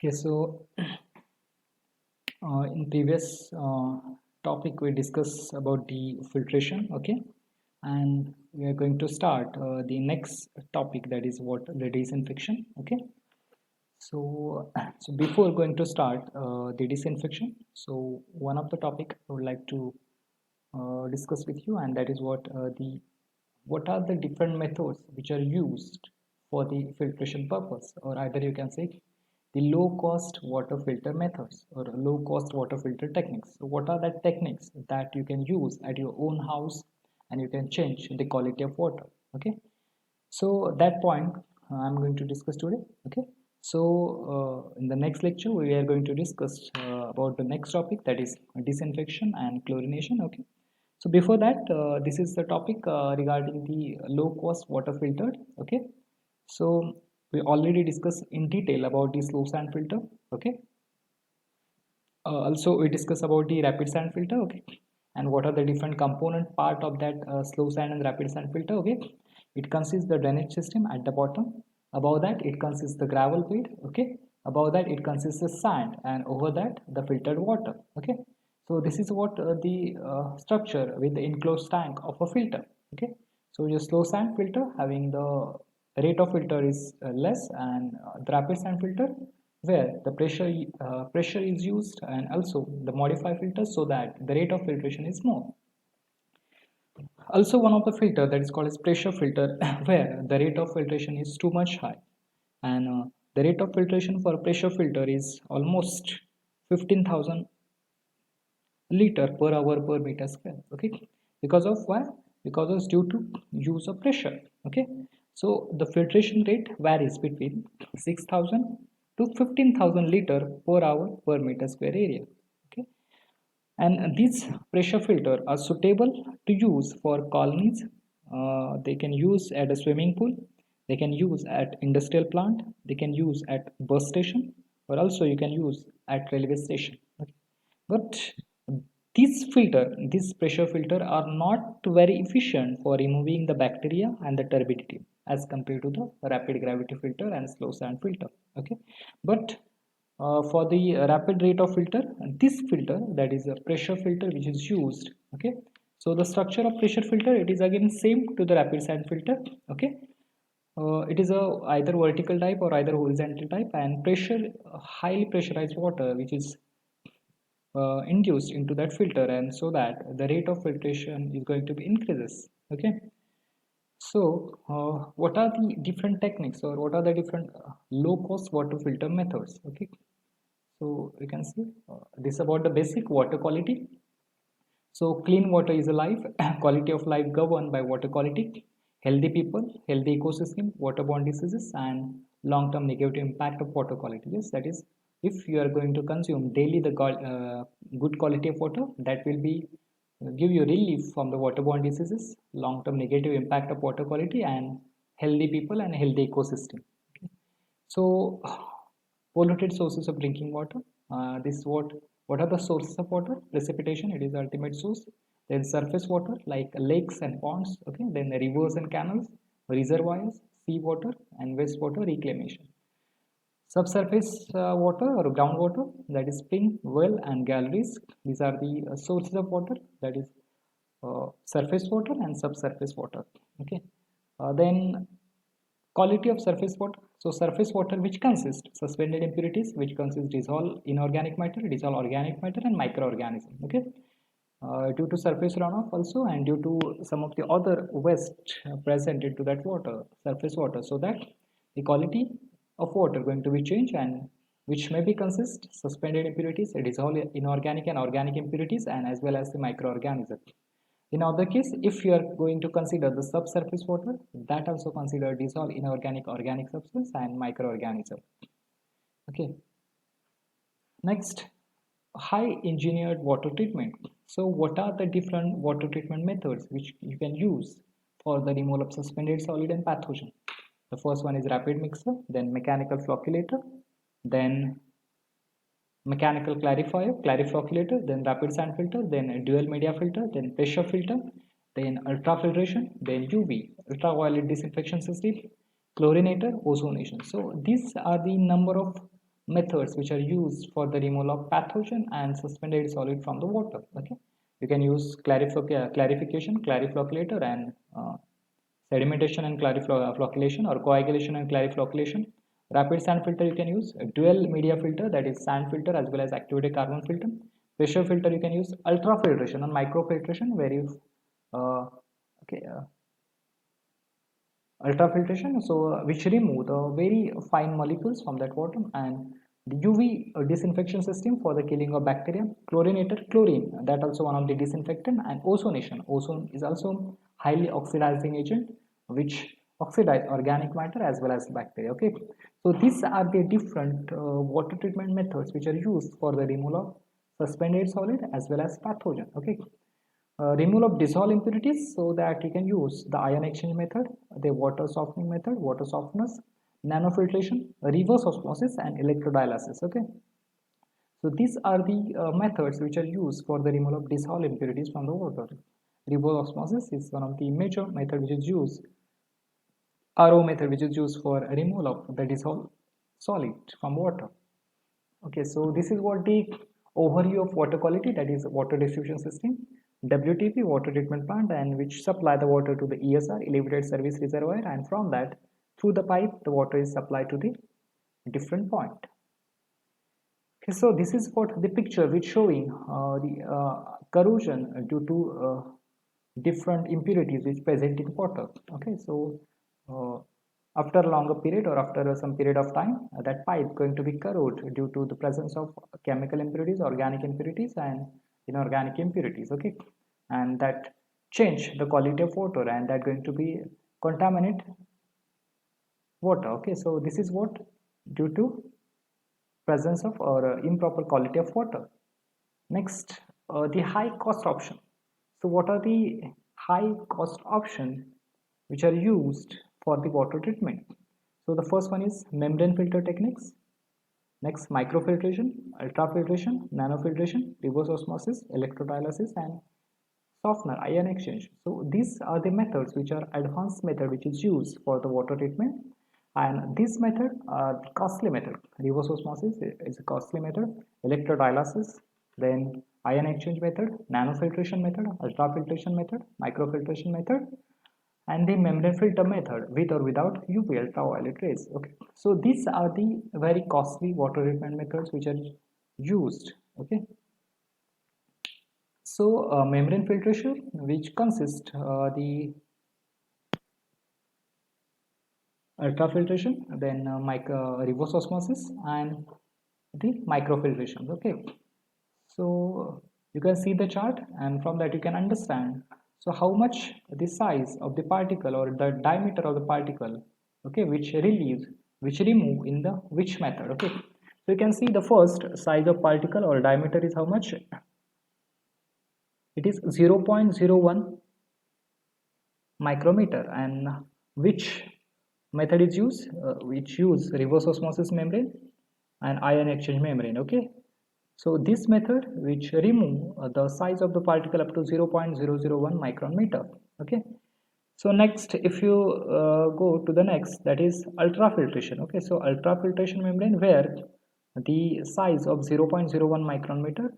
Okay, so in previous topic we discussed about the filtration, okay, and we are going to start the next topic, that is what the disinfection, okay. So before going to start the disinfection, so one of the topic I would like to discuss with you, and that is what are the different methods which are used for the filtration purpose, or either you can say the low cost water filter methods or low cost water filter techniques. So what are the techniques that you can use at your own house and you can change the quality of water, okay. So that point I'm going to discuss today, okay. So in the next lecture we are going to discuss about the next topic, that is disinfection and chlorination, okay. So before that, this is the topic regarding the low cost water filter, okay. So we already discussed in detail about the slow sand filter, okay. Also we discuss about the rapid sand filter, okay, and what are the different component part of that slow sand and rapid sand filter, okay. It consists the drainage system at the bottom. Above that it consists the gravel bed, okay. Above that it consists the sand, and over that the filtered water, okay. So this is what the structure with the enclosed tank of a filter, okay. So your slow sand filter having the rate of filter is less, and the rapid sand filter where the pressure is used, and also the modify filters so that the rate of filtration is more. Also one of the filter that is called as pressure filter where the rate of filtration is too much high, and the rate of filtration for pressure filter is almost 15,000 liter per hour per meter square, okay. Because of why? Because it's due to use of pressure, okay. So the filtration rate varies between 6,000 to 15,000 liter per hour per meter square area, okay. And these pressure filter are suitable to use for colonies. They can use at a swimming pool, they can use at industrial plant, they can use at bus station, or also you can use at railway station, okay. But these pressure filter are not very efficient for removing the bacteria and the turbidity as compared to the rapid gravity filter and slow sand filter, okay. But for the rapid rate of filter, this filter, that is a pressure filter which is used, okay. So the structure of pressure filter, it is again same to the rapid sand filter, okay. It is a either vertical type or either horizontal type, and pressure highly pressurized water which is induced into that filter, and so that the rate of filtration is going to be increases, okay. So what are the different techniques, or what are the different low cost water filter methods, okay. So you can see this about the basic water quality. So clean water is a life, quality of life governed by water quality, healthy people, healthy ecosystem, waterborne diseases, and long-term negative impact of water quality. Yes, that is, if you are going to consume daily the good quality of water, that will be give you relief from the waterborne diseases, long-term negative impact of water quality, and healthy people and healthy ecosystem. Okay. So polluted sources of drinking water. This is what are the sources of water? Precipitation, it is the ultimate source. Then surface water like lakes and ponds, okay. Then the rivers and canals, reservoirs, seawater, and wastewater reclamation. Subsurface water or groundwater, that is spring, well, and galleries. These are the sources of water, that is surface water and subsurface water, okay. Then quality of surface water. So surface water which consists suspended impurities, which consists dissolved inorganic matter, dissolved organic matter, and microorganism, okay. Due to surface runoff also, and due to some of the other waste present into that water, surface water, so that the quality of water going to be changed, and which may be consist suspended impurities, dissolved inorganic and organic impurities, and as well as the microorganism. In other case, if you are going to consider the subsurface water, that also consider dissolved inorganic, organic substance, and microorganism. Okay. Next, high engineered water treatment. So what are the different water treatment methods which you can use for the removal of suspended solid and pathogen? The first one is rapid mixer, then mechanical flocculator, then mechanical clarifier, then rapid sand filter, then dual media filter, then pressure filter, then ultrafiltration, then UV, ultraviolet disinfection system, chlorinator, ozonation. So these are the number of methods which are used for the removal of pathogen and suspended solid from the water. Okay, you can use clarification, clariflocculator, and sedimentation and clariflocculation, or coagulation and clariflocculation. Rapid sand filter you can use, a dual media filter, that is sand filter as well as activated carbon filter. Pressure filter you can use, ultrafiltration and microfiltration, where you uh, okay ultrafiltration, so which remove the very fine molecules from that water, and the UV disinfection system for the killing of bacteria. Chlorinator, chlorine, that also one of the disinfectant. And ozonation, ozone is also highly oxidizing agent which oxidize organic matter as well as bacteria. Okay, so these are the different water treatment methods which are used for the removal of suspended solid as well as pathogen. Okay, removal of dissolved impurities, so that you can use the ion exchange method, the water softening method, water softeners, nanofiltration, reverse osmosis, and electrodialysis. Okay, so these are the methods which are used for the removal of dissolved impurities from the water. Reverse osmosis is one of the major method which is used, RO method, which is used for removal of the dissolved solid from water. Okay, so this is what the overview of water quality, that is water distribution system. WTP, water treatment plant, and which supply the water to the ESR, elevated service reservoir, and from that through the pipe the water is supplied to the different point. Okay, so this is what the picture which showing the corrosion due to different impurities which present in water. Okay, so uh, after a longer period or after some period of time, that pipe going to be corroded due to the presence of chemical impurities, organic impurities, and inorganic impurities. Okay, and that change the quality of water, and that going to be contaminate water. Okay, so this is what due to presence of or improper quality of water. Next, the high cost option. So what are the high cost options which are used for the water treatment? So the first one is membrane filter techniques. Next, microfiltration, ultrafiltration, nanofiltration, reverse osmosis, electrodialysis, and softener, ion exchange. So these are the methods which are advanced method which is used for the water treatment, and this method are the costly method. Reverse osmosis is a costly method, electrodialysis, then ion exchange method, nanofiltration method, ultrafiltration method, microfiltration method, and the membrane filter method with or without UV ultraviolet rays. Okay, so these are the very costly water treatment methods which are used. Okay, so membrane filtration, which consists the ultrafiltration, then reverse osmosis, and the microfiltration. Okay, so you can see the chart, and from that you can understand so how much the size of the particle or the diameter of the particle, okay, which remove in the which method. Okay, so you can see the first size of particle or diameter is how much. It is 0.01 micrometer, and which method is used, which use reverse osmosis membrane and ion exchange membrane. Okay, so this method which remove the size of the particle up to 0.001 micrometer. Okay, so next if you go to the next, that is ultrafiltration. Okay, so ultrafiltration membrane, where the size of 0.01 micrometer,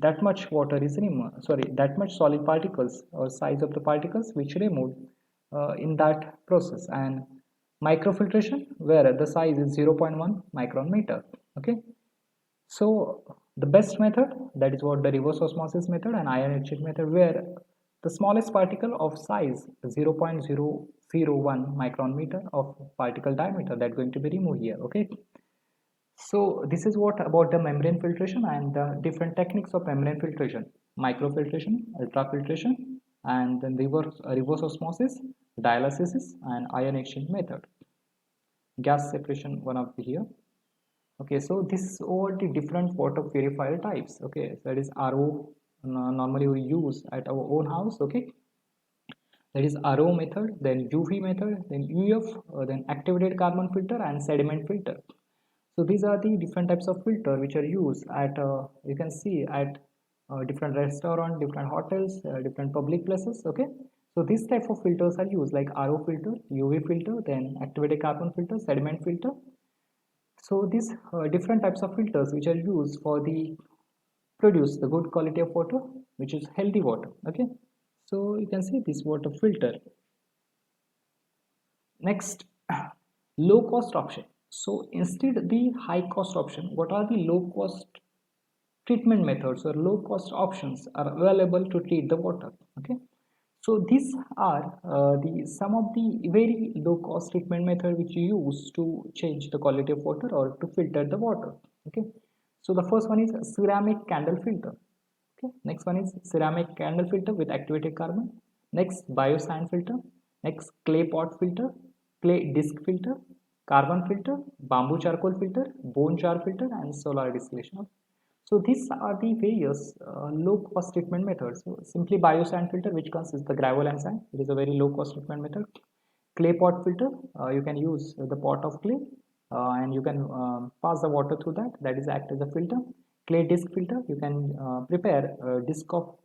that much water is removed, sorry, that much solid particles or size of the particles which removed in that process. And microfiltration, where the size is 0.1 micrometer. Okay, so the best method, that is what the reverse osmosis method and ion exchange method, where the smallest particle of size 0.001 micrometer of particle diameter that going to be removed here. Okay, so this is what about the membrane filtration and the different techniques of membrane filtration: microfiltration, ultrafiltration, and then reverse osmosis, dialysis, and ion exchange method. Gas separation, one of the here. Okay, so this is all the different water purifier types. Okay, so that is RO, normally we use at our own house. Okay, that is RO method, then UV method, then UF, then activated carbon filter, and sediment filter. So these are the different types of filter which are used at you can see at different restaurant, different hotels, different public places. Okay, so this type of filters are used like RO filter, UV filter, then activated carbon filter, sediment filter. So these different types of filters which are used for the produce the good quality of water, which is healthy water. Okay, so you can see this water filter. Next, low cost option. So instead the high cost option, what are the low cost treatment methods or low cost options are available to treat the water? Okay, so these are the some of the very low cost treatment method which you use to change the quality of water or to filter the water. Okay, so the first one is ceramic candle filter. Okay, next one is ceramic candle filter with activated carbon. Next, biosand filter. Next, clay pot filter, clay disc filter, carbon filter, bamboo charcoal filter, bone char filter, and solar distillation. So these are the various low cost treatment methods. So simply biosand filter, which consists the gravel and sand. It is a very low cost treatment method. Clay pot filter, you can use the pot of clay and you can pass the water through that. That is act as a filter. Clay disc filter, you can prepare a disc of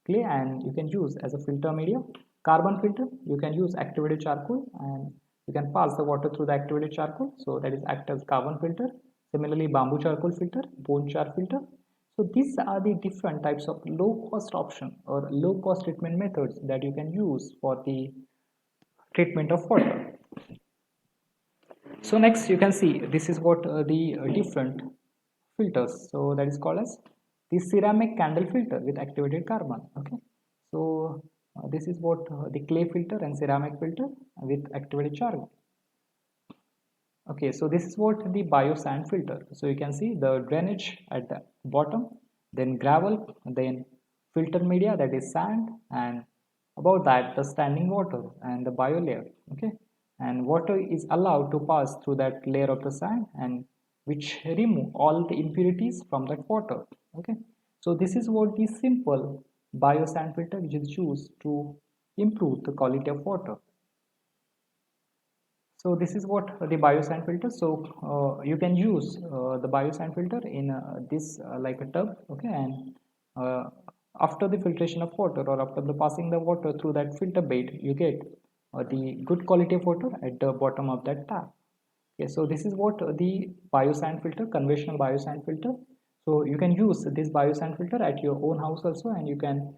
clay and you can use as a filter medium. Carbon filter, you can use activated charcoal and you can pass the water through the activated charcoal, so that is act as carbon filter. Similarly, bamboo charcoal filter, bone char filter. So these are the different types of low cost option or low cost treatment methods that you can use for the treatment of water. So next you can see this is what the different filters. So that is called as the ceramic candle filter with activated carbon. Okay. So this is what the clay filter and ceramic filter with activated charcoal. Okay, so this is what the biosand filter. So you can see the drainage at the bottom, then gravel, then filter media, that is sand, and above that the standing water and the bio layer. Okay, and water is allowed to pass through that layer of the sand and which remove all the impurities from that water. Okay, so this is what the simple biosand filter which is used to improve the quality of water. So this is what the biosand filter. So you can use the biosand filter in this like a tub. Okay, and uh, after the filtration of water or after the passing the water through that filter bed, you get the good quality of water at the bottom of that tap. Okay, so this is what the biosand filter, conventional biosand filter. So you can use this biosand filter at your own house also, and you can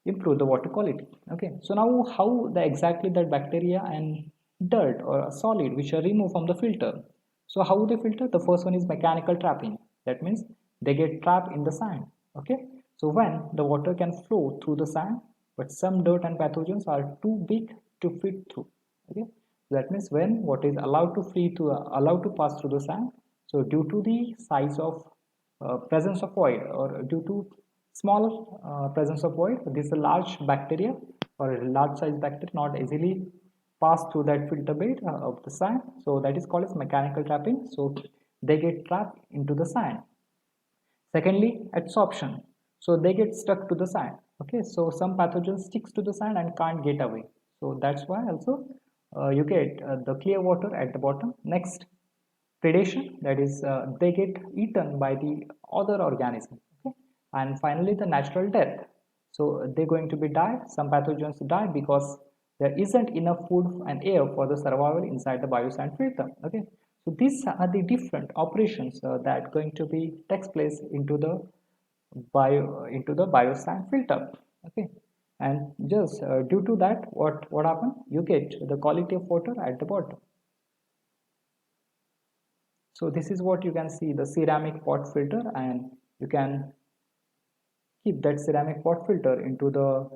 improve the water quality. Okay, so now how the exactly that bacteria and dirt or a solid which are removed from the filter. So how they filter? The first one is mechanical trapping. That means they get trapped in the sand. Okay, so when the water can flow through the sand, but some dirt and pathogens are too big to fit through. Okay, so that means when water is allowed to free to allowed to pass through the sand, so due to the size of presence of void or due to small presence of void, this large bacteria or a large size bacteria not easily pass through that filter bed of the sand, so that is called as mechanical trapping. So they get trapped into the sand. Secondly, adsorption. So they get stuck to the sand. Okay, so some pathogen sticks to the sand and can't get away. So that's why also you get the clear water at the bottom. Next, predation, that is they get eaten by the other organism. Okay, and finally the natural death. So they're going to be die. Some pathogens die because there isn't enough food and air for the survival inside the biosand filter. Okay, so these are the different operations that going to be takes place into the biosand filter. Okay, and just due to that, what happen? You get the quality of water at the bottom. So this is what you can see the ceramic pot filter, and you can keep that ceramic pot filter into the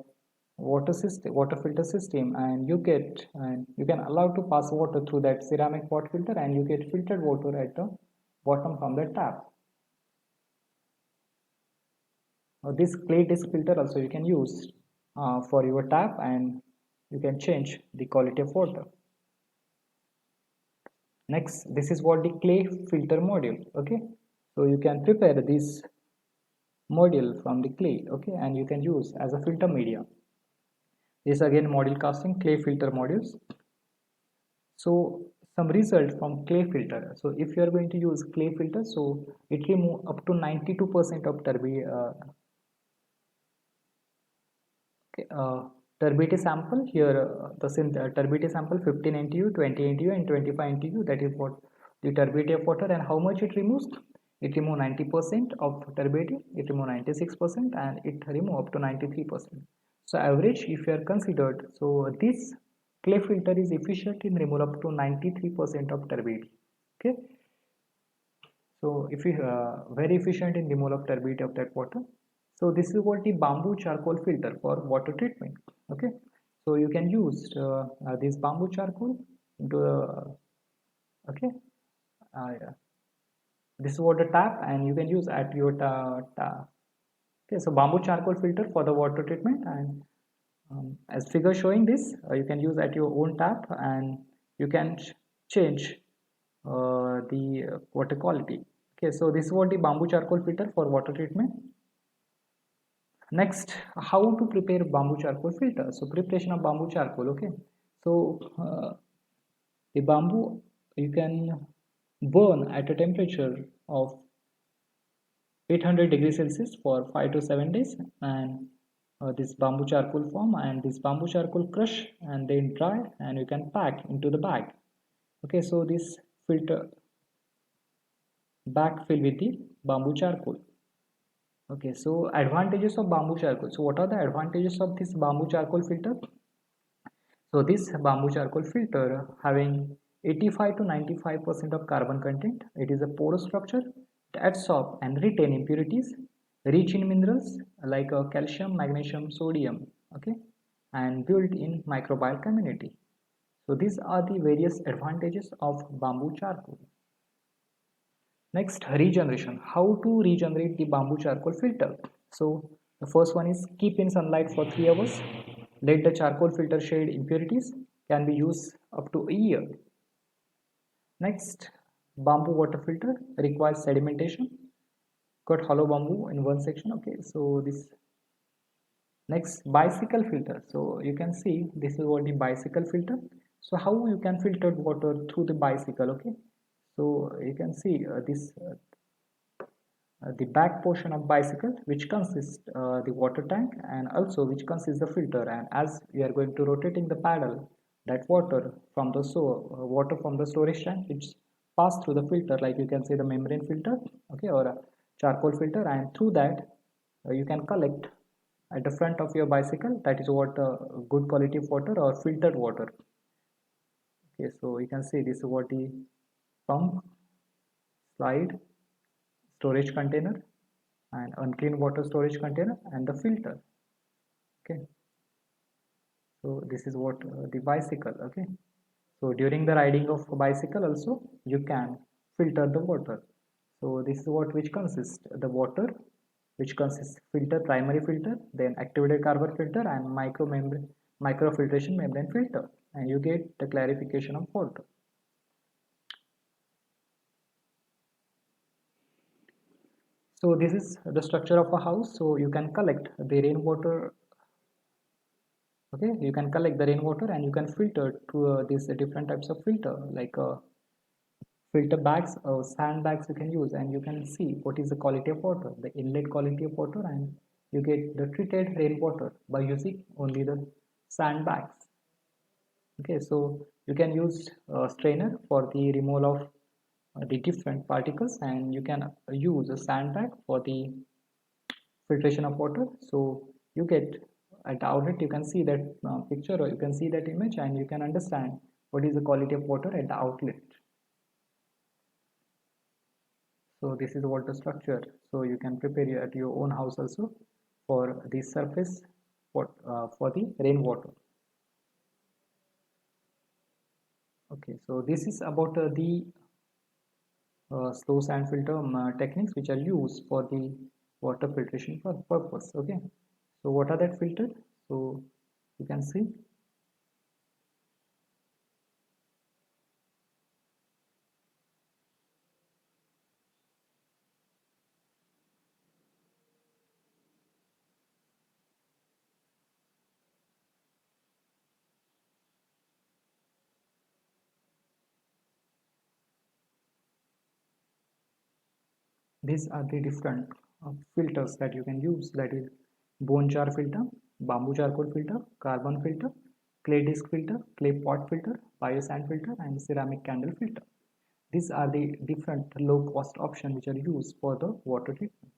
water filter system, and you can allow to pass water through that ceramic pot filter and you get filtered water at the bottom from the tap. This clay disc filter also you can use for your tap, and you can change the quality of water. Next, this is what the clay filter module. Okay, so you can prepare this module from the clay. Okay, and you can use as a filter media. This again module casting clay filter modules. So some result from clay filter. So if you are going to use clay filter, so it remove up to 92% of turbidity sample here. The turbidity sample 15 NTU, 20 NTU, and 25 NTU. That is what the turbidity of water, and how much it removes. It removes 90% of turbidity, it removes 96%, and it removes up to 93%. So average, if you are considered, so this clay filter is efficient in removal up to 93% of turbidity. Okay, so if you very efficient in removal of turbidity of that water. So this is what the bamboo charcoal filter for water treatment. Okay, so you can use this bamboo charcoal into okay, yeah. This is what the tap, and you can use at your tap. Okay, so bamboo charcoal filter for the water treatment, and as figure showing this, you can use at your own tap, and you can change the water quality. Okay, so this is what the bamboo charcoal filter for water treatment. Next, how to prepare bamboo charcoal filter. So preparation of bamboo charcoal. Okay, so the bamboo you can burn at a temperature of 800 degrees Celsius for 5 to 7 days, and this bamboo charcoal form, and this bamboo charcoal crush and then dry, and you can pack into the bag. Okay, so this filter bag filled with the bamboo charcoal. Okay, so advantages of bamboo charcoal. So what are the advantages of this bamboo charcoal filter? So this bamboo charcoal filter having 85 to 95% of carbon content. It is a porous structure. It absorbs and retain impurities, rich in minerals like calcium, magnesium, sodium. Okay, and built in microbial community. So these are the various advantages of bamboo charcoal. Next, regeneration. How to regenerate the bamboo charcoal filter? So the first one is keep in sunlight for 3 hours. Let the charcoal filter shed impurities. Can be used up to a year. Next, bamboo water filter requires sedimentation. Cut hollow bamboo in one section. Okay, so this next bicycle filter. So you can see this is what the bicycle filter. So how you can filter water through the bicycle? Okay, so you can see this the back portion of bicycle, which consists the water tank, and also which consists the filter, and as we are going to rotating the paddle, that water from the storage tank which pass through the filter, like you can see the membrane filter, okay, or a charcoal filter, and through that you can collect at the front of your bicycle, that is what good quality of water or filtered water. Okay, so you can see this is what the pump, slide, storage container, and unclean water storage container, and the filter. Okay, so this is what the bicycle. Okay, so during the riding of a bicycle also you can filter the water. So this is what which consists the water, which consists filter, primary filter, then activated carbon filter, and microfiltration membrane filter, and you get the clarification of water. So this is the structure of a house. So you can collect the rainwater. Okay, you can collect the rainwater, and you can filter through these different types of filter, like filter bags or sand bags you can use, and you can see what is the quality of water, the inlet quality of water, and you get the treated rainwater by using only the sand bags. Okay, so you can use a strainer for the removal of the different particles, and you can use a sandbag for the filtration of water. So you get at the outlet, you can see that picture, or you can see that image, and you can understand what is the quality of water at the outlet. So this is water structure. So you can prepare at your own house also for the surface for the rainwater. Okay, so this is about the slow sand filter techniques which are used for the water filtration purpose. Okay, so what are that filter? So you can see these are the different filters that you can use, that is bone jar filter, bamboo charcoal filter, carbon filter, clay disc filter, clay pot filter, bio sand filter, and ceramic candle filter. These are the different low cost options which are used for the water treatment.